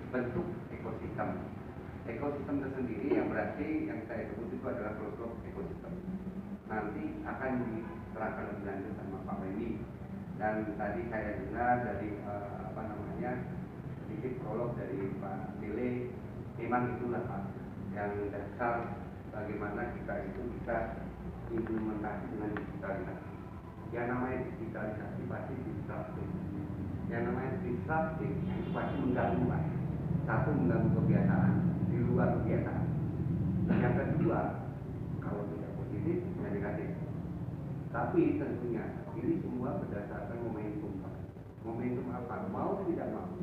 bentuk ekosistem. Ekosistem tersendiri yang berarti yang saya sebut itu adalah closed ekosistem. Nanti akan diterangkan lebih lanjut sama Pak Wendy. Dan tadi saya dengar dari sedikit prolog dari Pak Tile, memang itulah Pak yang dasar bagaimana kita itu bisa implementasi dengan digitalisasi. Yang namanya digitalisasi pasti disrupting. Yang namanya disrupting itu pasti mengganggu Pak. Satu, mengganggu kebiasaan di luar kebiasaan. Yang kedua, kalau tidak positif, ya negatif. Tapi tentunya ini semua berdasarkan momentum Pak. Momentum apa? Mau tidak mau,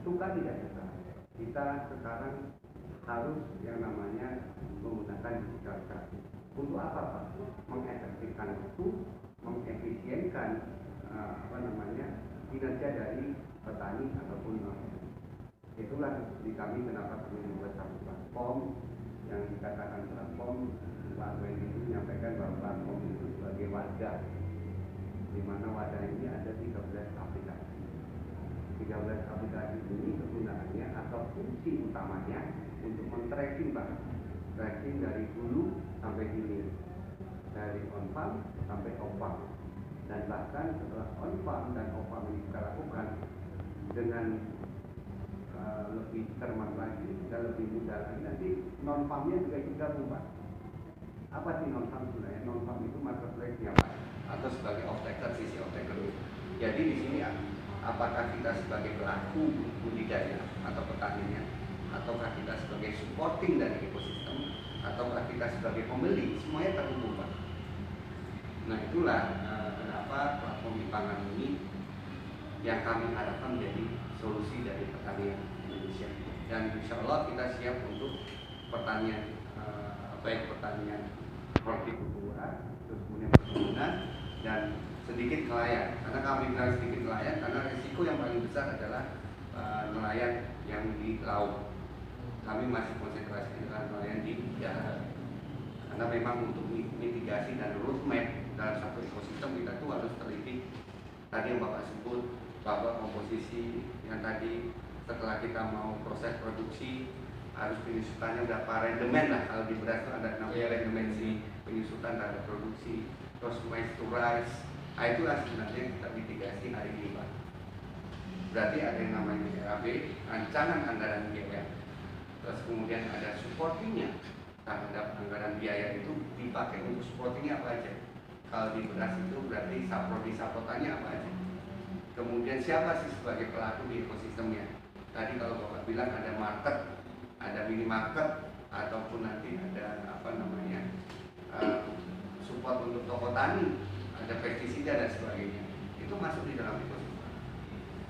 suka tidak suka, kita sekarang harus yang namanya menggunakan digitalisasi. Untuk apa Pak? Mengefektifkan waktu, mengefisienkan kinerja dari petani ataupun itulah di kami kenapa kami membuat satu platform yang dikatakan platform. Pak Wendy itu menyampaikan bahwa platform itu sebagai wadah, di mana wadah ini ada 13 aplikasi. 13 aplikasi ini kegunaannya atau fungsi utamanya untuk men-tracking Pak, tracking dari hulu sampai hilir, dari on farm sampai off farm, dan bahkan setelah on farm dan off farm ini kita lakukan dengan lebih cermat lagi dan lebih mudah lagi, nanti non farmnya juga kita Pak. Apa sih non farm sebenarnya? Non farm itu marketplace-nya Pak, atau sebagai off-taker, sisi off-taker. Jadi di sini apakah kita sebagai pelaku budidaya atau petaninya, ataukah kita sebagai supporting dari ekosistem, ataukah kita sebagai pembeli, semuanya terhubung Pak. Nah itulah kenapa platform di pangan ini yang kami harapkan menjadi solusi dari pertanian Indonesia. Dan insya Allah kita siap untuk pertanian baik pertanian hortikultura, terus kemudian perkebunan dan sedikit nelayan. Karena kami bilang sedikit nelayan karena risiko yang paling besar adalah nelayan yang di laut. Kami masih konsentrasi dengan nelayan di darat. Karena memang untuk mitigasi dan roadmap dalam satu ekosistem kita tuh harus teliti. Tadi yang Bapak sebut bahwa komposisi yang tadi setelah kita mau proses produksi harus penyusutannya berapa rendemen lah. Kalau di beras itu ada namanya rendemensi penyusutan terhadap produksi, terus waste to rice. Nah itulah sebenarnya kita mitigasi hari ini Pak. Berarti ada yang namanya RAB, rancangan anggaran biaya, terus kemudian ada supportingnya terhadap anggaran biaya itu dipakai untuk supportingnya apa aja. Kalau di beras itu berarti saprotannya apa aja. Kemudian siapa sih sebagai pelaku di ekosistemnya? Tadi kalau Bapak bilang ada market, ada minimarket, ataupun nanti ada support untuk toko tani, ada pestisida dan sebagainya. Itu masuk di dalam ekosistem.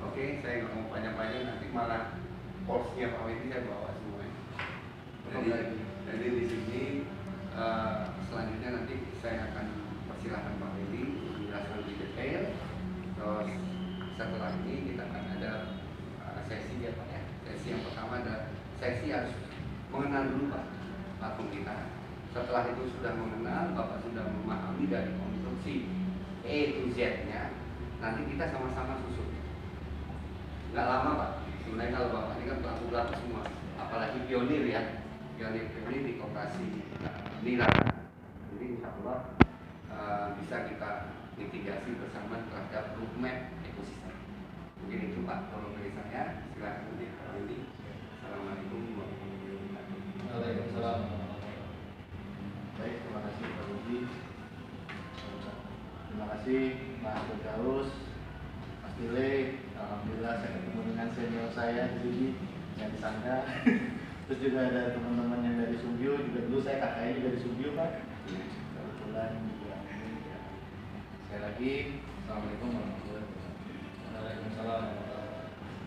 Oke, saya nggak mau banyak-banyak, nanti malah porsinya Pak Wendy saya bawa semuanya. Jadi di sini selanjutnya nanti saya akan persilahkan Pak Wendy untuk menjelaskan lebih detail. Terus setelah ini kita akan ada sesi ya Pak ya. Sesi yang pertama ada sesi harus mengenal dulu Pak platform kita. Setelah itu sudah mengenal, Bapak sudah memahami dari konstruksi A to Z-nya, nanti kita sama-sama susun. Nggak lama Pak. Sebenarnya kalau Bapak ini kan pelaku-pelaku semua, apalagi pionir ya, pionir di koperasi nira. Jadi insya Allah bisa kita mitigasi bersama terhadap roadmap ekosistem. Mungkin itu Pak kalau dari saya. Silakan nanti Pak Wendy. Assalamualaikum warahmatullahi wabarakatuh. Waalaikumsalam. Baik, terima kasih Pak Budi. Terima kasih Mas Firdaus, Mas Tile. Alhamdulillah saya ketemu dengan senior saya di sini, yang di sana. Terus juga ada teman-teman yang dari Sumbio, juga dulu saya kakaknya juga dari Sumbio Pak. Kebetulan juga ya. Sekali lagi, Assalamualaikum warahmatullahi wabarakatuh. Waalaikumsalam.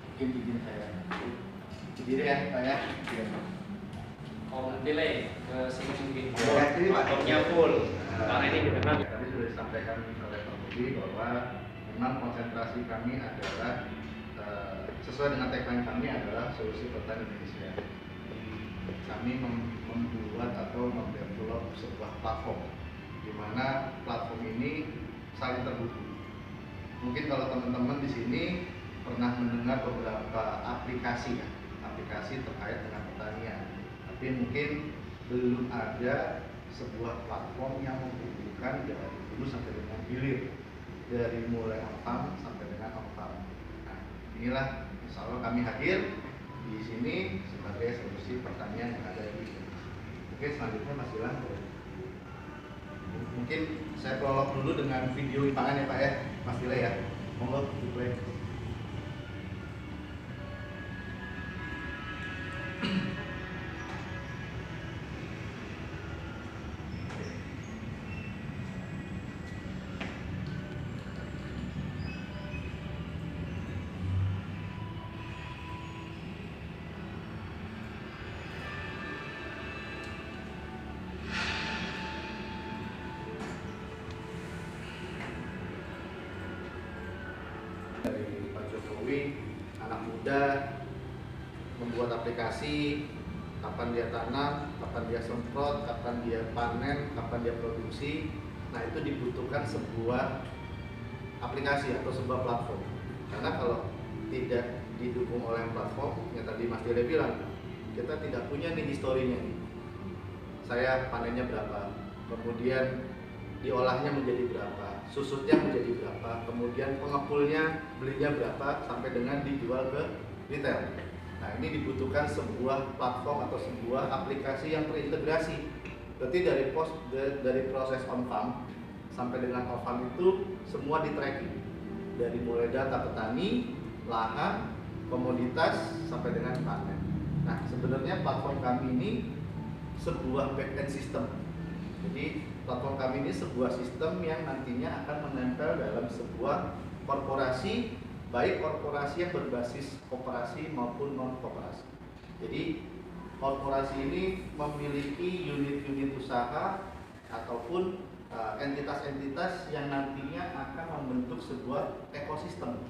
Mungkin izin saya berdiri ya Pak ya. Om Tile ke sini mungkin. Waktunya full. Karena ini kita kan. Tadi sudah disampaikan oleh Pak Budi bahwa memang konsentrasi kami adalah sesuai dengan tagline kami adalah solusi petani Indonesia. Kami membuat atau mendevelop sebuah platform di mana platform ini saling terhubung. Mungkin kalau teman-teman di sini pernah mendengar beberapa aplikasi ya, aplikasi terkait dengan pertanian. Tapi mungkin belum ada sebuah platform yang menghubungkan dari hulu sampai dengan hilir, dari mulai on-farm sampai dengan off-farm. Nah, inilah insya Allah kami hadir di sini sebagai solusi pertanian yang ada di sini. Oke, selanjutnya Mas Ilham. Mungkin saya prolog dulu dengan video impangan ya Pak ya, Mas Dile ya. Monggo diplay. Dari Pak Jokowi, anak muda membuat aplikasi, kapan dia tanam, kapan dia semprot, kapan dia panen, kapan dia produksi. Nah, itu dibutuhkan sebuah aplikasi atau sebuah platform. Karena kalau tidak didukung oleh platform, yang tadi Mas Dile bilang, kita tidak punya nih historinya nih. Saya panennya berapa, kemudian diolahnya menjadi berapa, susutnya menjadi berapa, kemudian pengepulnya belinya berapa sampai dengan dijual ke retail. Nah, ini dibutuhkan sebuah platform atau sebuah aplikasi yang terintegrasi. Berarti dari proses on farm sampai dengan off farm itu semua di tracking. Dari mulai data petani, lahan, komoditas sampai dengan panen. Nah, sebenarnya platform kami ini sebuah back-end system. Jadi platform kami ini sebuah sistem yang nantinya akan menempel dalam sebuah korporasi, baik korporasi yang berbasis koperasi maupun non koperasi. Jadi korporasi ini memiliki unit-unit usaha ataupun entitas-entitas yang nantinya akan membentuk sebuah ekosistem,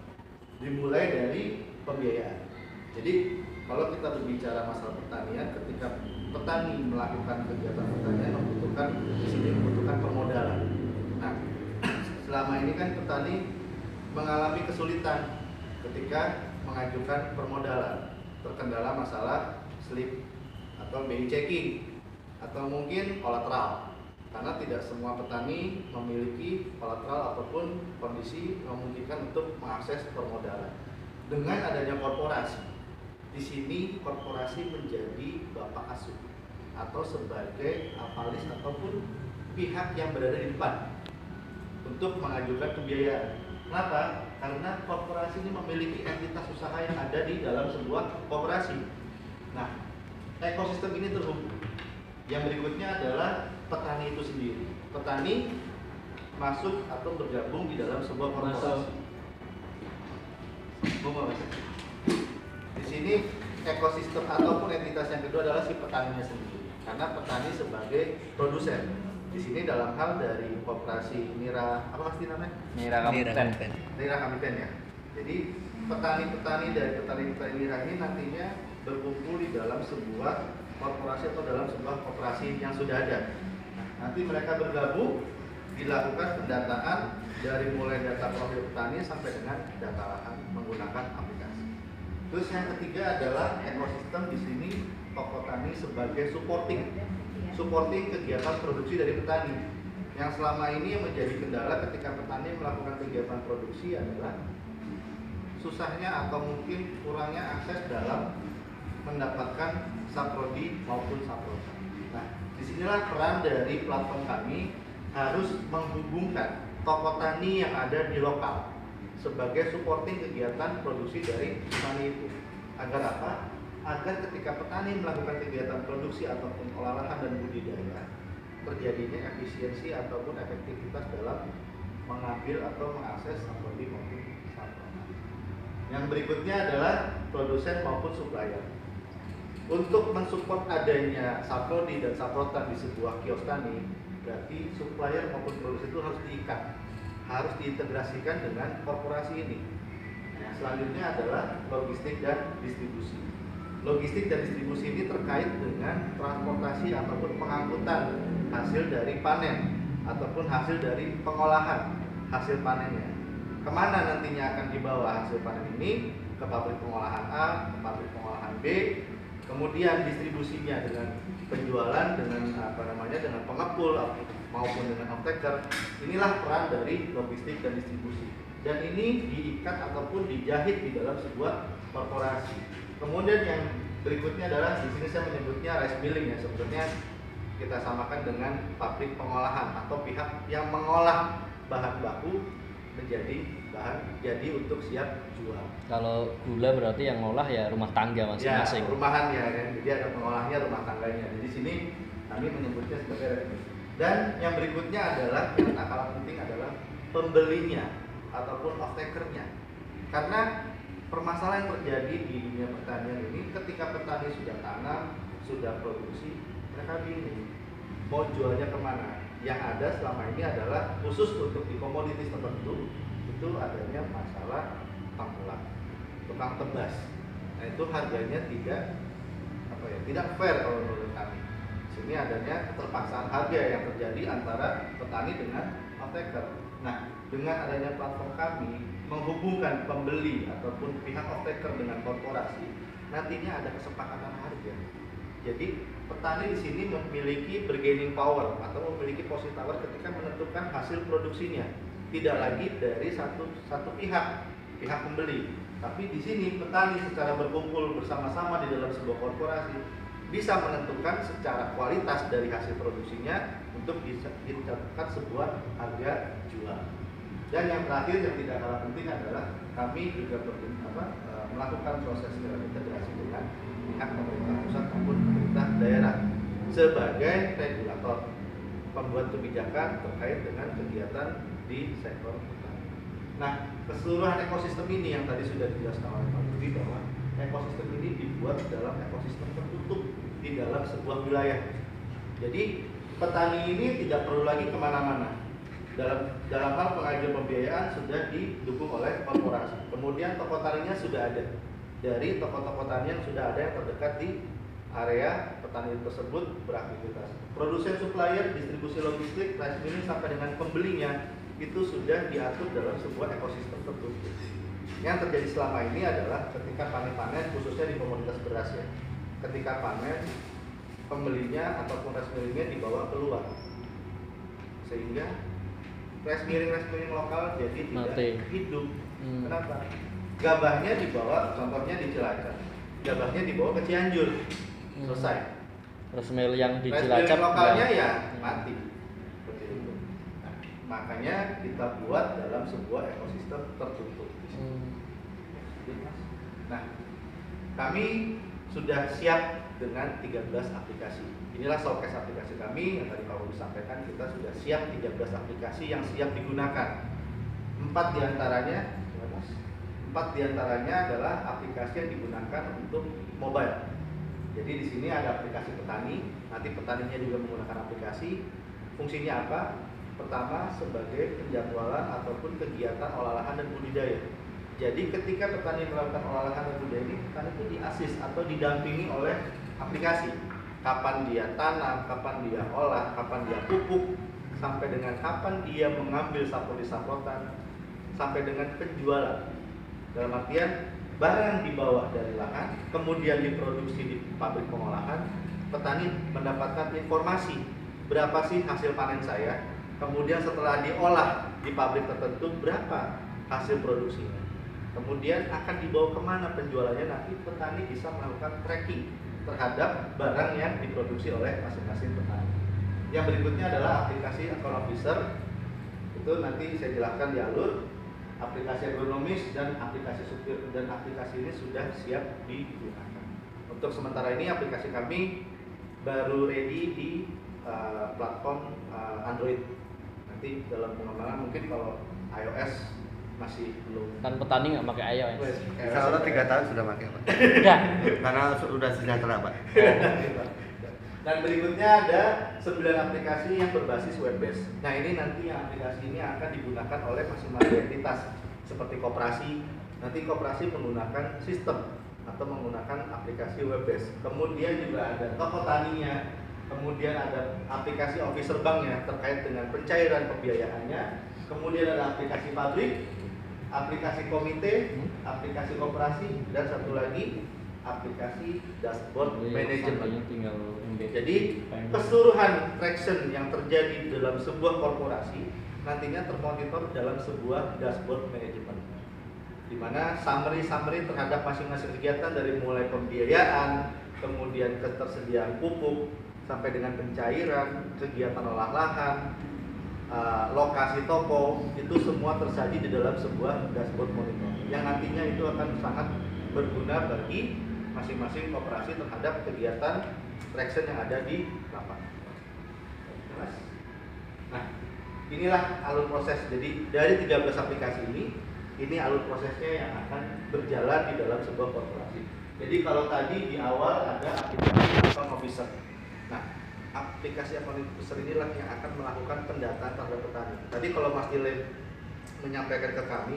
dimulai dari pembiayaan. Jadi kalau kita berbicara masalah pertanian, ketika petani melakukan kegiatan pertanian membutuhkan permodalan. Nah, selama ini kan petani mengalami kesulitan ketika mengajukan permodalan, terkendala masalah slip atau BI checking atau mungkin kolateral, karena tidak semua petani memiliki kolateral ataupun kondisi memungkinkan untuk mengakses permodalan. Dengan adanya korporasi, di sini korporasi menjadi bapak asuh atau sebagai avalis ataupun pihak yang berada di depan untuk mengajukan pembiayaan. Kenapa? Karena korporasi ini memiliki entitas usaha yang ada di dalam sebuah korporasi. Nah, ekosistem ini terhubung. Yang berikutnya adalah petani itu sendiri. Petani masuk atau bergabung di dalam sebuah korporasi. Di sini ekosistem ataupun entitas yang kedua adalah si petaninya sendiri. Karena petani sebagai produsen. Di sini dalam hal dari koperasi Nira, apa pasti namanya? Nira Kamiten. Nira Kamiten ya. Jadi petani-petani dari petani-petani Nira ini nantinya berkumpul di dalam sebuah korporasi atau dalam sebuah koperasi yang sudah ada. Nah, nanti mereka bergabung, dilakukan pendataan dari mulai data profil petani sampai dengan data lahan menggunakan aplikasi. Terus yang ketiga adalah ekosistem di sini toko tani sebagai supporting kegiatan produksi dari petani. Yang selama ini yang menjadi kendala ketika petani melakukan kegiatan produksi adalah susahnya atau mungkin kurangnya akses dalam mendapatkan saprodi maupun saproda. Nah, disinilah peran dari platform kami harus menghubungkan toko tani yang ada di lokal sebagai supporting kegiatan produksi dari petani itu. Agar apa? Agar ketika petani melakukan kegiatan produksi ataupun olahan dan budidaya, terjadinya efisiensi ataupun efektivitas dalam mengambil atau mengakses saprodi maupun saproda. Yang berikutnya adalah produsen maupun supplier. Untuk mensupport adanya saprodi dan saprotan di sebuah kios tani, berarti supplier maupun produsen itu harus diikat, harus diintegrasikan dengan korporasi ini. Nah, selanjutnya adalah logistik dan distribusi. Logistik dan distribusi ini terkait dengan transportasi ataupun pengangkutan hasil dari panen ataupun hasil dari pengolahan hasil panennya. Kemana nantinya akan dibawa hasil panen ini? Ke pabrik pengolahan A, ke pabrik pengolahan B, kemudian distribusinya dengan penjualan, dengan dengan pengepul maupun dengan off-taker. Inilah peran dari logistik dan distribusi. Dan ini diikat ataupun dijahit di dalam sebuah korporasi. Kemudian yang berikutnya adalah di sini saya menyebutnya rice milling ya, sebetulnya kita samakan dengan pabrik pengolahan atau pihak yang mengolah bahan baku menjadi bahan jadi untuk siap jual. Kalau gula berarti yang ngolah ya rumah tangga masing-masing. Ya, rumahan ya kan. Jadi ada pengolahnya, rumah tangganya. Jadi di sini kami menyebutnya sebagai rice milling. Dan yang berikutnya adalah yang tak kalah penting adalah pembelinya ataupun off-takernya. Karena permasalahan yang terjadi di dunia pertanian ini, ketika petani sudah tanam, sudah produksi, mereka bingung mau jualnya kemana. Yang ada selama ini adalah khusus untuk di komoditas tertentu itu adanya masalah tukang tebas. Nah itu harganya tidak fair kalau menurut kami. Sini adanya keterpaksaan harga yang terjadi antara petani dengan off-taker. Nah dengan adanya platform kami menghubungkan pembeli ataupun pihak off-taker dengan korporasi, nantinya ada kesepakatan harga. Jadi petani di sini memiliki bargaining power atau memiliki posisi tawar ketika menentukan hasil produksinya. Tidak lagi dari satu pihak pembeli, tapi di sini petani secara berkumpul bersama-sama di dalam sebuah korporasi bisa menentukan secara kualitas dari hasil produksinya untuk ditetapkan sebuah harga jual. Dan yang terakhir yang tidak kalah penting adalah kami juga melakukan proses integrasi dengan pihak pemerintah pusat maupun pemerintah daerah sebagai regulator pembuat kebijakan terkait dengan kegiatan di sektor petani. Nah, keseluruhan ekosistem ini yang tadi sudah dijelaskan oleh Pak Budi bahwa ekosistem ini dibuat dalam ekosistem tertutup di dalam sebuah wilayah. Jadi petani ini tidak perlu lagi kemana-mana. Dalam hal pengajuan pembiayaan sudah didukung oleh korporasi. Kemudian toko taninya sudah ada. Dari toko-toko tani yang sudah ada yang terdekat di area petani tersebut beraktivitas. Produsen, supplier, distribusi logistik, rice milling sampai dengan pembelinya itu sudah diatur dalam sebuah ekosistem tertutup. Yang terjadi selama ini adalah ketika panen khususnya di komoditas beras ya. Ketika panen pembelinya ataupun rice millingnya dibawa keluar. Sehingga rice milling lokal jadi tidak hidup. Kenapa? Gabahnya dibawa, contohnya di Cilacap. Gabahnya dibawa ke Cianjur. Selesai. Rice mill yang di Rice Cilacap milling lokalnya ya mati. Seperti itu. Nah, makanya kita buat dalam sebuah ekosistem tertutup. Nah, kami sudah siap dengan 13 aplikasi. Inilah showcase aplikasi kami yang tadi Pak Budi sampaikan, kita sudah siap 13 aplikasi yang siap digunakan. 4 diantaranya adalah aplikasi yang digunakan untuk mobile. Jadi di sini ada aplikasi petani, nanti petaninya juga menggunakan aplikasi. Fungsinya apa? Pertama, sebagai penjadwalan ataupun kegiatan olahraga dan budidaya. Jadi ketika petani melakukan olahraga dan budidaya ini, petani itu diasis atau didampingi oleh aplikasi. Kapan dia tanam, kapan dia olah, kapan dia pupuk, sampai dengan kapan dia mengambil sampel-samplotan, sampai dengan penjualan. Dalam artian barang dibawa dari lahan, kemudian diproduksi di pabrik pengolahan, petani mendapatkan informasi berapa sih hasil panen saya, kemudian setelah diolah di pabrik tertentu berapa hasil produksinya, kemudian akan dibawa kemana penjualannya, nanti petani bisa melakukan tracking terhadap barang yang diproduksi oleh masing-masing petani. Yang berikutnya adalah aplikasi account officer, itu nanti saya jelaskan di alur. Aplikasi agronomis dan aplikasi supir, dan aplikasi ini sudah siap digunakan. Untuk sementara ini aplikasi kami baru ready di platform Android. Nanti dalam pengembangan mungkin kalau iOS masih belum. Kan petani nggak pakai iOS. Insya Allah 3 tahun sudah pakai Pak. Enggak. Karena sudah sejahtera Pak. Dan berikutnya ada 9 aplikasi yang berbasis web based. Nah ini nanti yang aplikasi ini akan digunakan oleh masing-masing entitas seperti koperasi. Nanti koperasi menggunakan sistem atau menggunakan aplikasi web based. Kemudian juga ada toko taninya. Kemudian ada aplikasi officer banknya terkait dengan pencairan pembiayaannya. Kemudian ada aplikasi pabrik, aplikasi komite, aplikasi koperasi, dan satu lagi aplikasi dashboard Jadi management. sampainya tinggal embed. Jadi keseluruhan traction yang terjadi dalam sebuah korporasi nantinya termonitor dalam sebuah dashboard management, di mana summary terhadap masing-masing kegiatan dari mulai pembiayaan, kemudian ketersediaan pupuk, sampai dengan pencairan, kegiatan olah lahan, lokasi toko, itu semua tersaji di dalam sebuah dashboard monitor yang nantinya itu akan sangat berguna bagi masing-masing koperasi terhadap kegiatan traction yang ada di lapangan. Jelas? Nah, inilah alur proses. Jadi dari 13 aplikasi ini alur prosesnya yang akan berjalan di dalam sebuah korporasi. Jadi kalau tadi di awal ada aplikasi account officer. Nah, aplikasi account officer inilah yang akan melakukan pendataan terhadap petani. Tadi kalau Mas Dile menyampaikan ke kami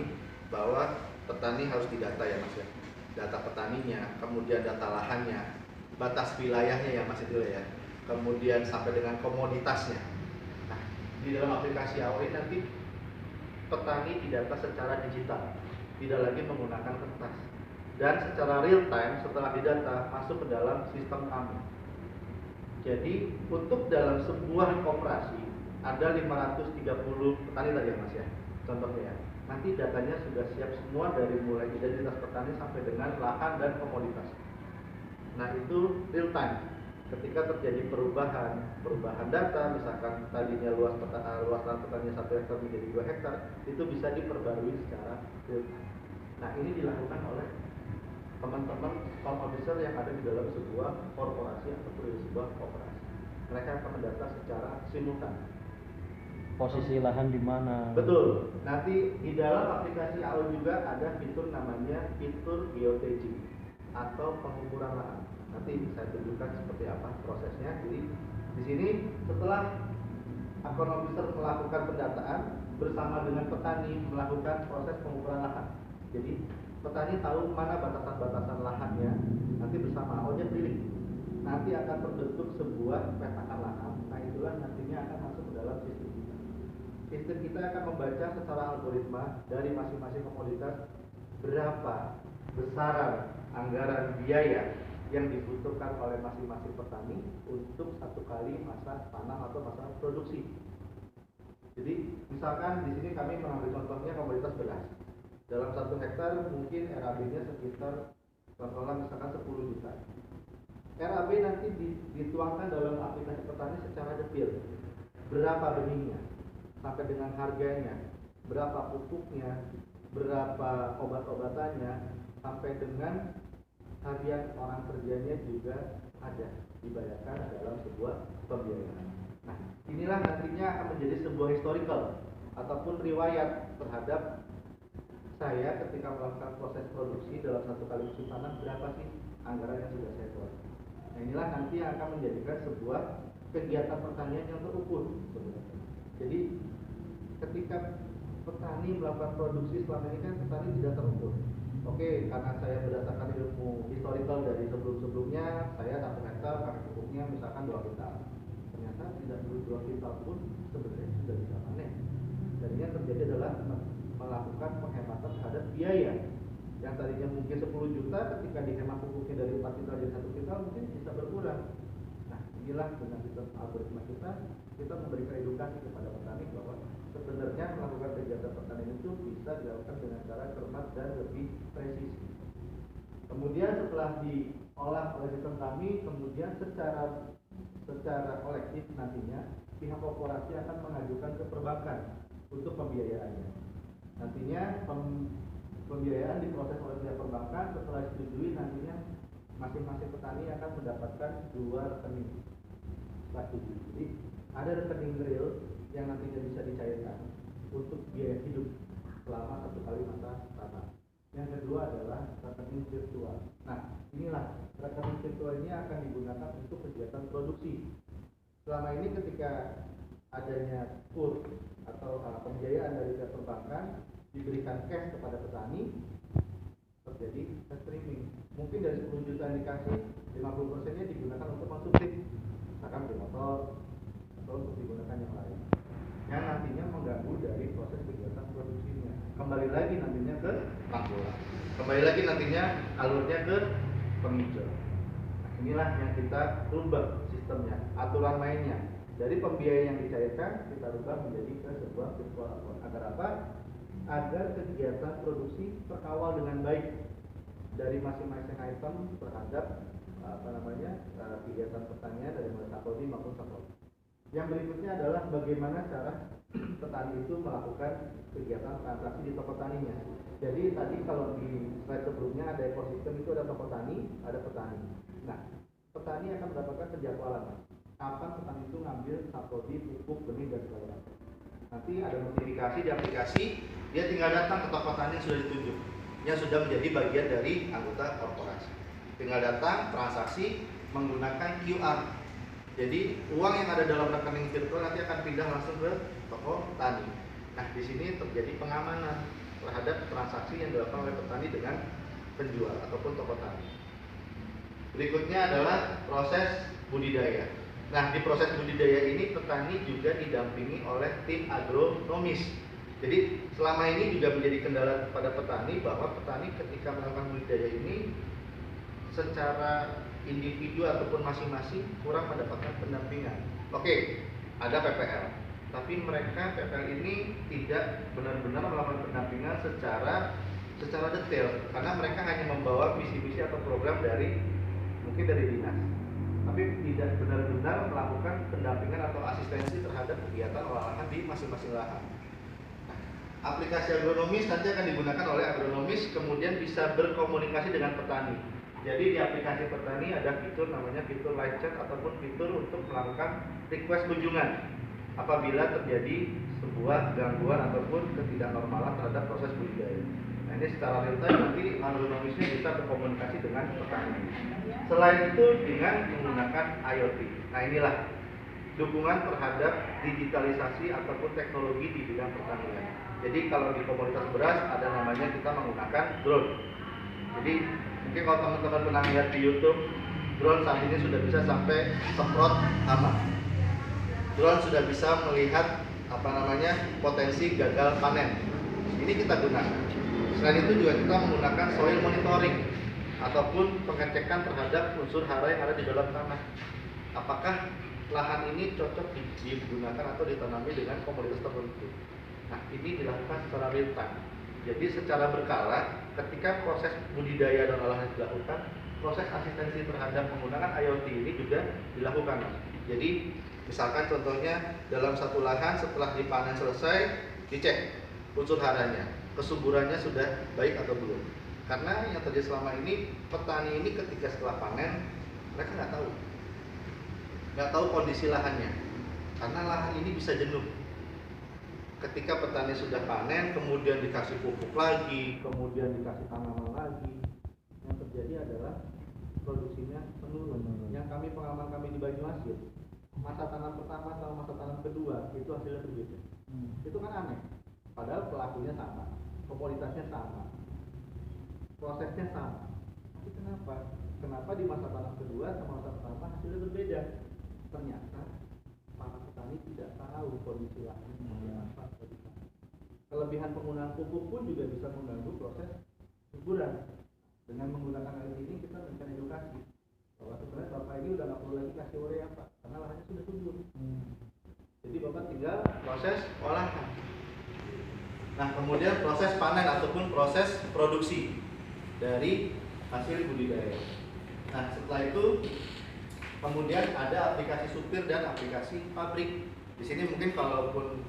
bahwa petani harus didata ya Mas ya. Data petaninya, kemudian data lahannya, batas wilayahnya ya Mas Dile ya. Kemudian sampai dengan komoditasnya. Nah, di dalam aplikasi AO ini nanti petani didata secara digital, tidak lagi menggunakan kertas. Dan secara real time setelah didata masuk ke dalam sistem kami. Jadi untuk dalam sebuah koperasi ada 530 petani tadi ya Mas ya, contohnya ya. Nanti datanya sudah siap semua dari mulai identitas petani sampai dengan lahan dan komoditas. Nah itu real time. Ketika terjadi perubahan data, misalkan tadinya luas lahan petani 1 hektar menjadi 2 hektar, itu bisa diperbarui secara real time. Nah ini dilakukan oleh teman-teman account officer yang ada di dalam sebuah korporasi atau di sebuah koperasi. Mereka akan mendata secara simultan. Posisi lahan di mana? Betul. Nanti di dalam aplikasi AO juga ada fitur namanya fitur geotagging atau pengukuran lahan. Nanti saya tunjukkan seperti apa prosesnya. Jadi di sini setelah account officer melakukan pendataan bersama dengan petani melakukan proses pengukuran lahan. Jadi petani tahu mana batasan-batasan lahannya, nanti bersama AO-nya pilih. Nanti akan terbentuk sebuah petakan lahan. Nah itulah nantinya akan masuk ke dalam sistem kita. Sistem kita akan membaca secara algoritma dari masing-masing komoditas berapa besaran anggaran biaya yang dibutuhkan oleh masing-masing petani untuk satu kali masa tanam atau masa produksi. Jadi misalkan di sini kami mengambil contohnya komoditas beras. Dalam 1 hektar mungkin RAB-nya sekitar contohnya misalkan 10 juta. RAB nanti dituangkan dalam aplikasi petani secara detail. Berapa benihnya, sampai dengan harganya, berapa pupuknya, berapa obat-obatannya, sampai dengan harian orang kerjanya juga ada dibayarkan dalam sebuah pembiayaan. Nah, inilah nantinya akan menjadi sebuah historical ataupun riwayat terhadap saya ketika melakukan proses produksi dalam 1 kali musim tanam berapa sih anggaran yang sudah saya keluarkan. Nah inilah nanti yang akan menjadikan sebuah kegiatan pertanian yang terukur sebenarnya. Jadi ketika petani melakukan produksi selama ini kan petani tidak terukur. Oke, karena saya berdasarkan ilmu historical dari sebelum-sebelumnya, saya 1 hektar pakai pupuknya misalkan 2 kintal. Ternyata tidak perlu 2 kintal pun sebenarnya sudah bisa panen. Dan yang terjadi adalah melakukan penghematan terhadap biaya yang tadinya mungkin 10 juta ketika dihemat pupuknya dari 4 kintal jadi 1 kintal mungkin bisa berkurang. Nah inilah dengan sistem algoritma kita memberikan edukasi kepada petani bahwa sebenarnya melakukan kegiatan pertanian itu bisa dilakukan dengan cara cermat dan lebih presisi. Kemudian setelah diolah oleh sistem kami, kemudian secara kolektif nantinya pihak korporasi akan mengajukan ke perbankan untuk pembiayaannya. Nantinya pembiayaan diproses oleh pihak perbankan, setelah disetujui nantinya masing-masing petani akan mendapatkan 2 rekening. Jadi ada rekening real yang nantinya bisa dicairkan untuk biaya hidup selama 1 kali masa tanam. Yang kedua adalah rekening virtual. Nah inilah rekening virtual ini akan digunakan untuk kegiatan produksi. Selama ini ketika adanya kur atau pembiayaan dari pihak perbankan diberikan cash kepada petani, terjadi streaming. Mungkin dari 10 juta yang dikasih 50%-nya digunakan untuk konsumtif, misalkan beli motor atau untuk digunakan yang lain, yang nantinya mengganggu dari proses kegiatan produksinya. Kembali lagi nantinya ke sepak bola, kembali lagi nantinya alurnya ke item hijau. Nah, inilah yang kita rubah sistemnya, aturan mainnya. Dari pembiayaan yang dicairkan kita rubah menjadi ke sebuah virtual account. Agar apa? Agar kegiatan produksi terkawal dengan baik dari masing-masing item terhadap kegiatan pertanian dari mulai Saprodi maupun Saprodi. Yang berikutnya adalah bagaimana cara petani itu melakukan kegiatan transaksi di toko taninya. Jadi tadi kalau di slide sebelumnya ada ekosistem, itu ada toko tani, ada petani. Nah, petani akan mendapatkan penjadwalan. Kapan petani itu ngambil Saprodi, pupuk, benih dan segala macam. Nanti ada notifikasi di aplikasi, dia tinggal datang ke toko tani yang sudah ditunjuk, yang sudah menjadi bagian dari anggota korporasi. Tinggal datang, transaksi menggunakan QR. Jadi uang yang ada dalam rekening virtual nanti akan pindah langsung ke toko tani. Nah, di sini terjadi pengamanan terhadap transaksi yang dilakukan oleh petani dengan penjual ataupun toko tani. Berikutnya adalah proses budidaya. Nah, di proses budidaya ini petani juga didampingi oleh tim agronomis. Jadi selama ini juga menjadi kendala pada petani bahwa petani ketika melakukan budidaya ini secara individu ataupun masing-masing kurang mendapatkan pendampingan. Oke, ada PPL, tapi mereka PPL ini tidak benar-benar melakukan pendampingan secara detail karena mereka hanya membawa visi-visi atau program dari mungkin dari dinas, tapi tidak benar-benar melakukan pendampingan atau asistensi terhadap kegiatan olah lahan di masing-masing lahan. Aplikasi agronomis nanti akan digunakan oleh agronomis, kemudian bisa berkomunikasi dengan petani. Jadi di aplikasi petani ada fitur namanya fitur live chat ataupun fitur untuk melakukan request kunjungan apabila terjadi sebuah gangguan ataupun ketidaknormalan terhadap proses budidaya. Nah, ini secara real time nanti agronomisnya bisa berkomunikasi dengan petani. Selain itu dengan menggunakan IoT. Nah, inilah dukungan terhadap digitalisasi ataupun teknologi di bidang pertanian. Jadi kalau di komoditas beras ada namanya kita menggunakan drone. Jadi mungkin kalau teman-teman pernah lihat di YouTube, drone saat ini sudah bisa sampai semprot hama. Drone sudah bisa melihat potensi gagal panen. Ini kita gunakan. Selain itu juga kita menggunakan soil monitoring ataupun pengecekan terhadap unsur hara yang ada di dalam tanah. Apakah lahan ini cocok digunakan atau ditanami dengan komoditas tertentu. Nah, ini dilakukan secara real time. Jadi secara berkala, ketika proses budidaya dan olahan dilakukan, proses asistensi terhadap menggunakan IoT ini juga dilakukan. Jadi misalkan contohnya dalam satu lahan setelah dipanen selesai, dicek unsur haranya, kesuburannya sudah baik atau belum. Karena yang terjadi selama ini, petani ini ketika setelah panen, mereka nggak tahu kondisi lahannya, karena lahan ini bisa jenuh. Ketika petani sudah panen, kemudian dikasih pupuk lagi, kemudian dikasih tanaman lagi, yang terjadi adalah produksinya menurun. Yang pengalaman kami di Banyuasin, masa tanam pertama sama masa tanam kedua itu hasilnya berbeda. Itu kan aneh. Padahal pelakunya sama, komoditasnya sama, prosesnya sama. Tapi kenapa di masa tanam kedua sama masa pertama hasilnya berbeda? Ternyata para petani tidak tahu kondisi lahan apa. Kelebihan penggunaan pupuk pun juga bisa mengganggu proses suburan. Dengan menggunakan hal ini kita memberikan edukasi bahwa sebenarnya bapak ini udah nggak perlu lagi kasih urea pak, karena lahannya sudah subur. Jadi bapak tinggal proses olahan. Nah, kemudian proses panen ataupun proses produksi dari hasil budidaya. Nah, setelah itu kemudian ada aplikasi supir dan aplikasi pabrik. Di sini mungkin kalaupun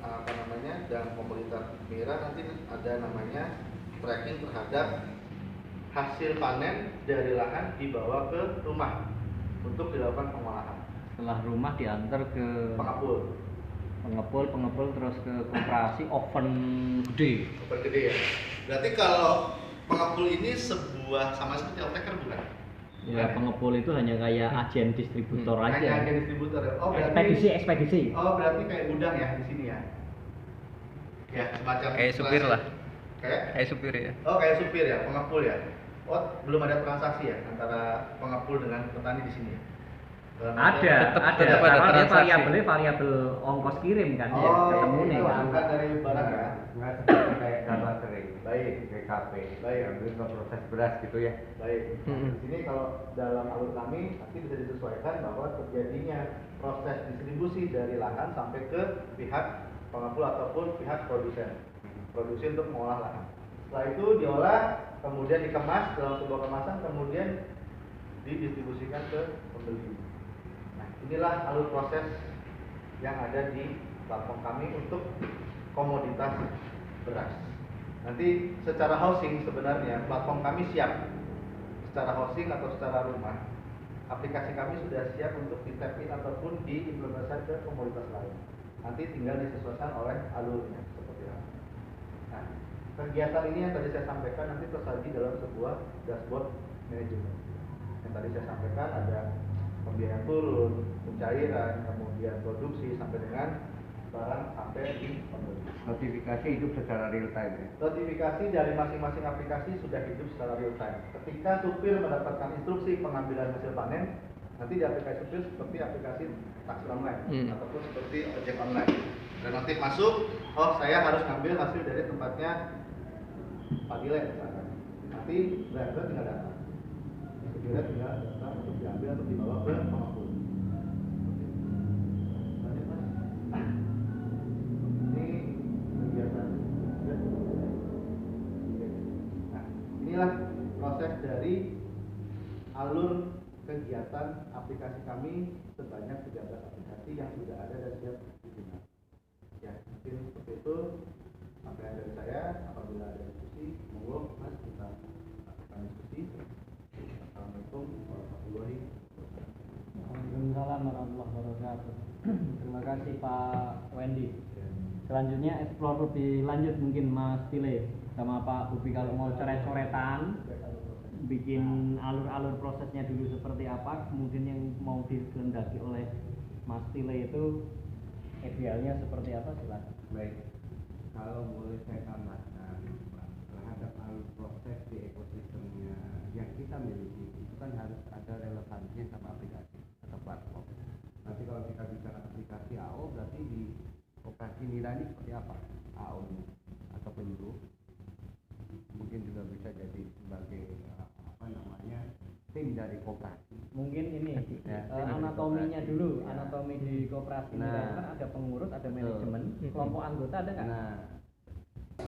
dalam komunitas Mira nanti ada namanya tracking terhadap hasil panen dari lahan dibawa ke rumah untuk dilakukan pengolahan. Setelah rumah diantar ke pengepul terus ke koperasi oven gede. Oven gede ya. Berarti kalau pengepul ini sebuah sama seperti outtaker bukan? Ya, pengepul itu hanya kayak agen distributor aja. Hanya agen distributor. Oh, berarti ekspedisi. Oh, berarti kayak gudang ya di sini ya. Ya, semacam kayak supir lah. Kayak supir ya. Oh, kayak supir ya, pengepul ya. Oh, belum ada transaksi ya antara pengepul dengan petani di sini ya. Tetep ada Karena dia transaksi. variabel ongkos kirim kan ya, Oh, ketemu itu nih kan. bukan dari barang ya. Nggak seperti kayak data sering Baik. GKP Baik. yang itu proses beras gitu ya. Baik. Mm-mm. Di sini kalau dalam alur kami nanti bisa disesuaikan bahwa terjadinya proses distribusi dari lahan sampai ke pihak pengepul ataupun pihak produsen. Produksi untuk mengolah lahan. Setelah itu diolah, kemudian dikemas dalam sebuah kemasan, kemudian didistribusikan ke pembeli. Nah, inilah alur proses yang ada di platform kami untuk komoditas beras. Nanti secara housing sebenarnya platform kami siap. Secara housing atau secara rumah, aplikasi kami sudah siap untuk di-tap-in ataupun diimplementasikan ke komoditas lain. Nanti tinggal disesuaikan oleh alurnya seperti apa. Nah, kegiatan ini yang tadi saya sampaikan nanti tersaji dalam sebuah dashboard manajemen. Yang tadi saya sampaikan ada pembiayaan turun, pencairan, kemudian produksi sampai dengan barang sampai di pembeli. Notifikasi hidup secara real time ya. Notifikasi dari masing-masing aplikasi sudah hidup secara real time. Ketika supir mendapatkan instruksi pengambilan hasil panen, nanti di aplikasi supir seperti aplikasi taksi online ataupun seperti ojek online. Dan nanti masuk, oh saya harus ngambil hasil dari tempatnya Pak Dile misalkan. Nanti driver tinggal datang. Supirnya tinggal datang untuk diambil atau dibawa ke pengepul. Lanjut, Mas. Ini kegiatan. Nah, inilah proses dari alur kegiatan aplikasi kami sebanyak 13 aplikasi yang sudah ada dan siap digunakan. Ya, mungkin seperti itu sampai dari saya. Apabila ada diskusi, monggo Mas kita lakukan diskusi. Assalamualaikum warahmatullahi wabarakatuh. Waalaikumsalam warahmatullahi wabarakatuh. Terima kasih Pak Wendy. Selanjutnya explore lebih lanjut mungkin Mas Tile sama Pak Bubi kalau mau coret-coretan bikin alur-alur prosesnya dulu seperti apa, kemudian yang mau dikehendaki oleh Mas Tile itu idealnya seperti apa, silakan. Baik, kalau boleh saya tambahkan Pak, terhadap alur proses di ekosistemnya yang kita miliki itu kan harus ada relevansinya sama aplikasi atau platform. Nanti kalau kita bicara aplikasi AO berarti di operasi nilai ini seperti apa? AO nya atau penyuluh mungkin juga bisa jadi sebagai tim dari koperasi. Mungkin ini Ya, anatominya koperasi. dulu, Ya. anatomi di koperasi Nah. ini kan ada pengurus, ada manajemen, kelompok anggota ada nggak? Nah,